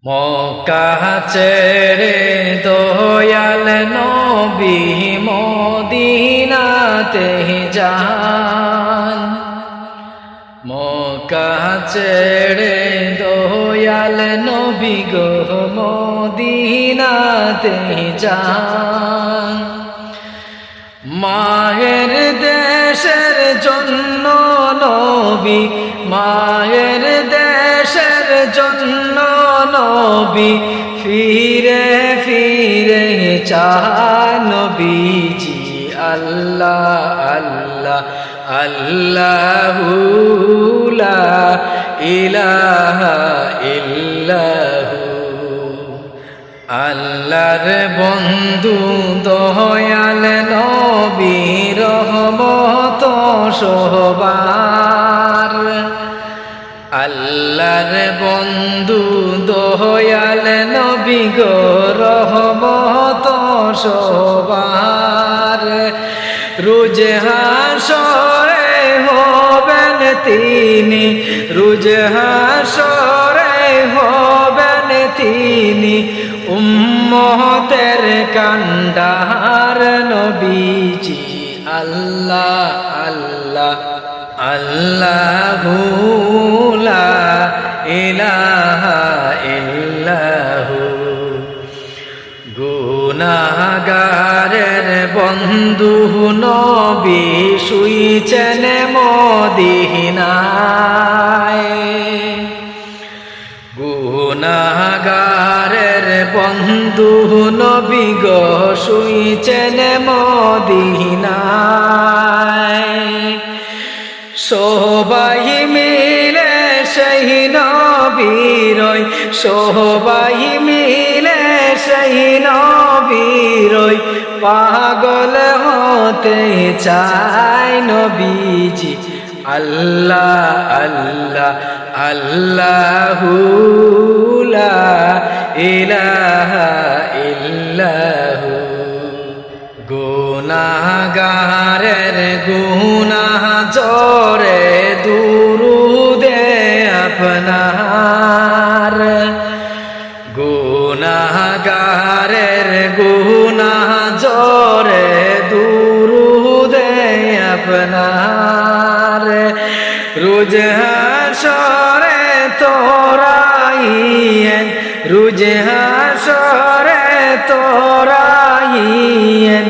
মক্কা ছেড়ে দয়াল নবী মদিনাতে যান। মক্কা ছেড়ে দয়াল নবী গো মদিনাতে যান। মায়ের দেশের জন্য নবী, মায়ের দেশের জন্য নবী ফিরে ফিরে চান নবীজি। আল্লাহ আল্লাহ আল্লাহু লা ইলাহা ইল্লাহু। আল্লাহর বন্ধু দয়াল নবী রহমত সবার। আল্লাহর বন্ধু দয়াল নবী গো রহমত সবার। রোজ হাসরে হবেন তিনি, রোজ হাসরে হবেন তিনি উম্মতের কান্ডার নবীজি। আল্লাহ আল্লাহ আল্লাহু লা ইলাহা ইল্লাহু। গুনাহগারের বন্ধু নবী শুইছেন মদিনায়। গুনাহগারের বন্ধু নবী গো শুইছেন মদিনায়। সবাই মিলে সেই নবীর, সবাই মিলে সেই নবীর পাগল হতে চায় নবীজি। আল্লাহ আল্লাহ আল্লাহু লা ইলাহা ইল্লাহু। গুনাহগারের গুনাহ জরে দুরুদে আপনার। গুনাহগারের গুনাহ জরে দুরুদে আপনার। রোজ হাসরে তোরাইয়েন, রোজ হাসরে তোরাইয়েন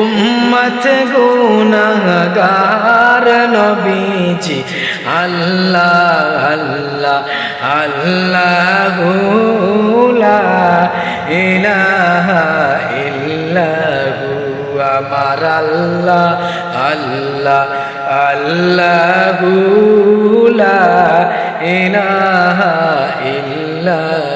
উম্মত গুনাহগার নবীজি। আল্লাহ আল্লাহ আল্লাহু লা ইলাহা ইল্লাহু। আমার আল্লাহ আল্লাহ আল্লাহু লা ইলাহা ইল্লাহু।